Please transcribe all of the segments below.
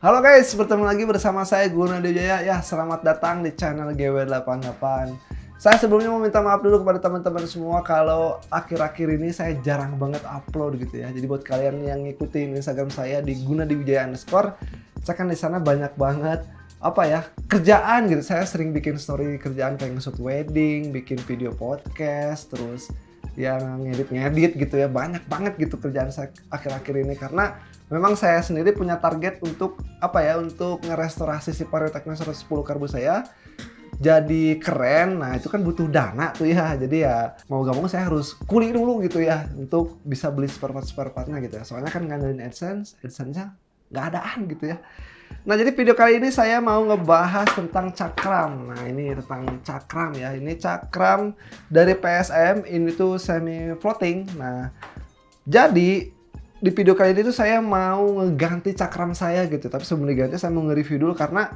Halo guys, bertemu lagi bersama saya Guna Wijaya. Ya, selamat datang di channel GW88. Saya sebelumnya mau minta maaf dulu kepada teman-teman semua kalau akhir-akhir ini saya jarang banget upload gitu ya. Jadi buat kalian yang ngikutin Instagram saya di gunadiwijaya_, saya kan di sana banyak banget kerjaan gitu. Saya sering bikin story kerjaan kayak nge-shoot wedding, bikin video podcast, terus yang ngedit gitu ya. Banyak banget gitu kerjaan saya akhir-akhir ini karena memang saya sendiri punya target untuk untuk ngerestorasi si Vario Tecno 110 karbu saya jadi keren. Nah, itu kan butuh dana tuh ya. Jadi ya mau gak mau saya harus kuli dulu gitu ya untuk bisa beli spare partnya gitu ya. Soalnya kan ngandelin AdSense-nya nggak adaan gitu ya. Nah, jadi video kali ini saya mau ngebahas tentang cakram. Nah, ini tentang cakram ya. Ini cakram dari PSM, ini tuh semi floating. Nah, jadi di video kali ini tuh saya mau ngeganti cakram saya gitu. Tapi sebelum diganti saya mau nge-review dulu karena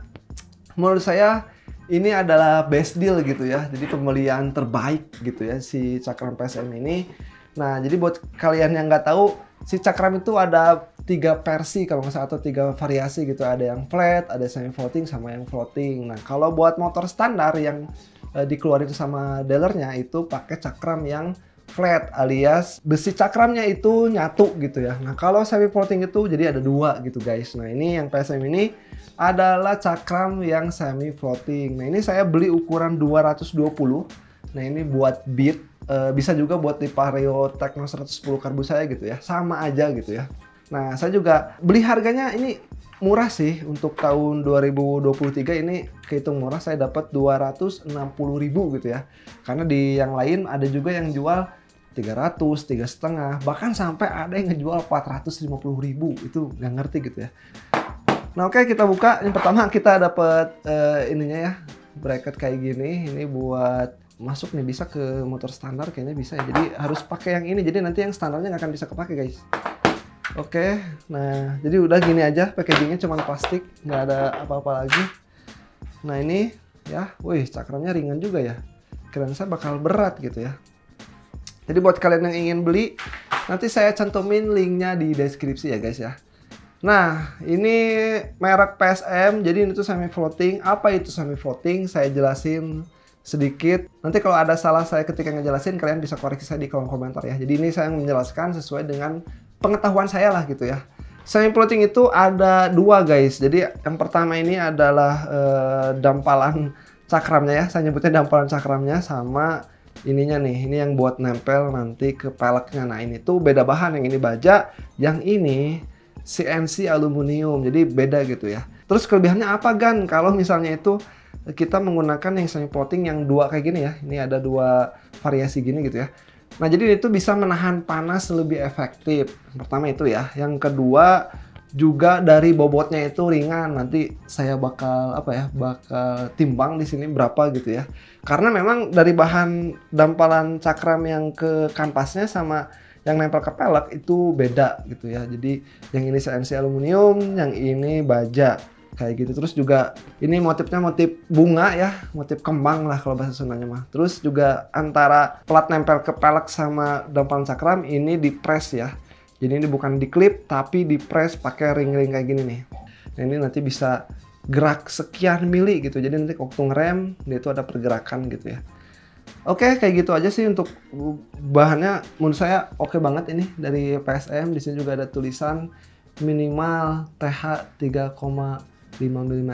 menurut saya ini adalah best deal gitu ya. Jadi pembelian terbaik gitu ya si cakram PSM ini. Nah, jadi buat kalian yang nggak tahu, si cakram itu ada 3 versi kalau nggak salah, atau 3 variasi gitu. Ada yang flat, ada semi floating, sama yang floating. Nah, kalau buat motor standar yang dikeluarin sama dealernya itu pakai cakram yang flat, alias besi cakramnya itu nyatu gitu ya. Nah, kalau semi floating itu jadi ada 2 gitu guys. Nah, ini yang PSM ini adalah cakram yang semi floating. Nah, ini saya beli ukuran 220. Nah, ini buat beat, bisa juga buat di Vario Tecno 110 karbu saya gitu ya. Sama aja gitu ya. Nah, saya juga beli harganya ini murah sih untuk tahun 2023 ini kehitung murah. Saya dapat 260.000 gitu ya. Karena di yang lain ada juga yang jual 300, 3,5, bahkan sampai ada yang ngejual 450.000. Itu nggak ngerti gitu ya. Nah, oke, kita buka. Yang pertama kita dapat ininya ya, bracket kayak gini. Ini buat masuk nih, bisa ke motor standar kayaknya bisa ya. Jadi harus pakai yang ini. Jadi nanti yang standarnya nggak akan bisa kepake guys. Oke, nah jadi udah gini aja, packagingnya cuma plastik, nggak ada apa-apa lagi. Nah, ini ya, wih, cakramnya ringan juga ya. Kirain saya bakal berat gitu ya. Jadi buat kalian yang ingin beli, nanti saya cantumin linknya di deskripsi ya guys ya. Nah, ini merek PSM, jadi ini tuh semi floating. Apa itu semi floating? Saya jelasin sedikit. Nanti kalau ada salah saya ketika ngejelasin, kalian bisa koreksi saya di kolom komentar ya. Jadi ini saya menjelaskan sesuai dengan pengetahuan saya lah gitu ya. Semi floating itu ada 2 guys. Jadi yang pertama ini adalah dampalan cakramnya ya. Saya nyebutnya dampalan cakramnya, sama ininya nih. Ini yang buat nempel nanti ke peleknya. Nah, ini tuh beda bahan. Yang ini baja, yang ini CNC aluminium. Jadi beda gitu ya. Terus kelebihannya apa Gan? Kalau misalnya itu kita menggunakan yang semi floating yang 2 kayak gini ya. Ini ada 2 variasi gini gitu ya. Nah, jadi itu bisa menahan panas lebih efektif. Pertama itu ya. Yang kedua juga dari bobotnya itu ringan. Nanti saya bakal bakal timbang di sini berapa gitu ya. Karena memang dari bahan dampalan cakram yang ke kampasnya sama yang nempel ke pelek itu beda gitu ya. Jadi yang ini CNC aluminium, yang ini baja. Kayak gitu. Terus juga ini motifnya motif bunga ya, motif kembang lah kalau bahasa Sundanya mah. Terus juga antara plat nempel ke pelek sama dampalan cakram ini di press ya. Jadi ini bukan di clip tapi di press pakai ring-ring kayak gini nih. Nah, ini nanti bisa gerak sekian mili gitu. Jadi nanti waktu ngerem dia itu ada pergerakan gitu ya. Oke, kayak gitu aja sih untuk bahannya. Menurut saya oke banget ini dari PSM. Di sini juga ada tulisan minimal TH 3,5 mm.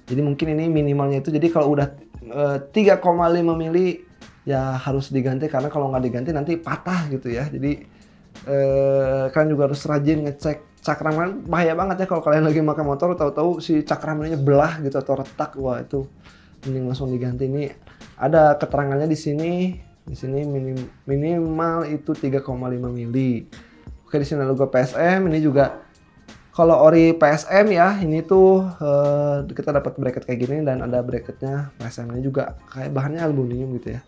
Jadi mungkin ini minimalnya itu. Jadi kalau udah 3,5 mili ya harus diganti, karena kalau nggak diganti nanti patah gitu ya. Jadi kalian juga harus rajin ngecek cakram. Kan bahaya banget ya kalau kalian lagi pakai motor tahu-tahu si cakramnya belah gitu atau retak. Wah, itu mending langsung diganti. Ini ada keterangannya di sini. Di sini minimal itu 3,5 mili. Oke, di sini ada logo PSM. Ini juga kalau ori PSM ya, ini tuh kita dapat bracket kayak gini dan ada bracketnya PSM-nya juga kayak bahannya aluminium gitu ya.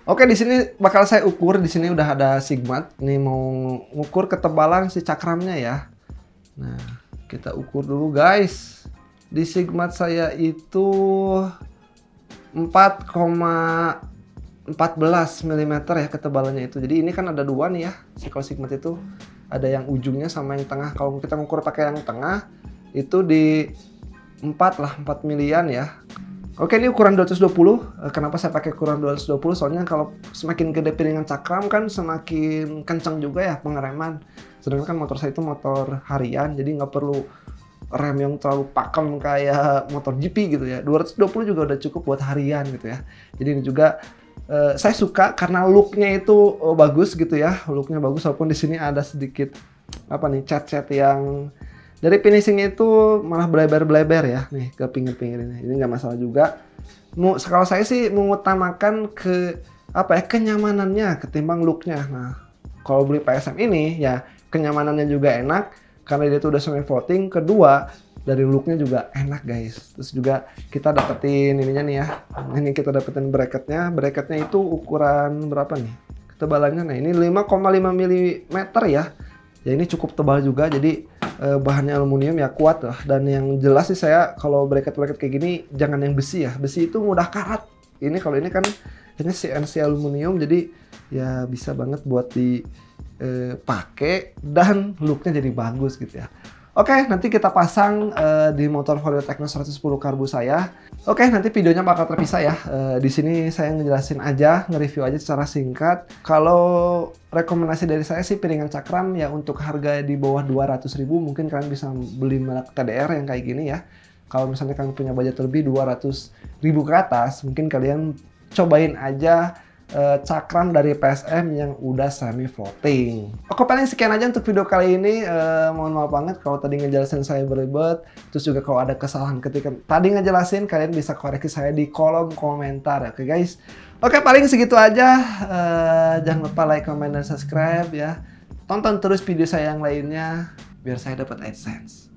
Oke, di sini bakal saya ukur. Di sini udah ada sigmat. Ini mau ngukur ketebalan si cakramnya ya. Nah, kita ukur dulu guys. Di sigmat saya itu 4,14 mm ya ketebalannya itu. Jadi ini kan ada 2 nih ya, si sigmat itu. Ada yang ujungnya sama yang tengah. Kalau kita ngukur pakai yang tengah, itu di 4 milian ya. Oke, ini ukuran 220. Kenapa saya pakai ukuran 220? Soalnya kalau semakin gede piringan cakram kan semakin kencang juga ya pengereman. Sedangkan motor saya itu motor harian, jadi nggak perlu rem yang terlalu pakem kayak motor GP gitu ya. 220 juga udah cukup buat harian gitu ya. Jadi ini juga saya suka karena looknya itu bagus gitu ya. Looknya bagus walaupun di sini ada sedikit apa nih cat-cat yang dari finishingnya itu malah bleber-bleber ya, nih ke pinggir-pinggir ini. Ini nggak masalah juga. Kalau saya sih mengutamakan ke apa ya kenyamanannya ketimbang looknya. Nah, kalau beli PSM ini ya kenyamanannya juga enak karena dia tuh udah semi floating. Kedua dari looknya juga enak guys. Terus juga kita dapetin ininya nih ya. Ini kita dapetin bracketnya. Bracketnya itu ukuran berapa nih? Ketebalannya, nah ini 5,5 mm ya. Ya ini cukup tebal juga, jadi bahannya aluminium ya kuat lah. Dan yang jelas sih saya kalau bracket-bracket kayak gini jangan yang besi ya. Besi itu mudah karat. Ini kalau ini kan ini CNC aluminium, jadi ya bisa banget buat dipakai dan looknya jadi bagus gitu ya. Oke, nanti kita pasang di motor Vario Techno 110 karbu saya. Oke, nanti videonya bakal terpisah ya. Di sini saya ngejelasin aja, nge-review aja secara singkat. Kalau rekomendasi dari saya sih piringan cakram ya untuk harga di bawah 200.000 mungkin kalian bisa beli merek TDR yang kayak gini ya. Kalau misalnya kalian punya budget lebih 200.000 ke atas, mungkin kalian cobain aja cakram dari PSM yang udah semi floating. Oke, paling sekian aja untuk video kali ini. Mohon maaf banget kalau tadi ngejelasin saya beribet. Terus juga kalau ada kesalahan ketika tadi ngejelasin, kalian bisa koreksi saya di kolom komentar. Oke guys. Oke, paling segitu aja. Jangan lupa like, comment, dan subscribe ya. Tonton terus video saya yang lainnya biar saya dapat AdSense.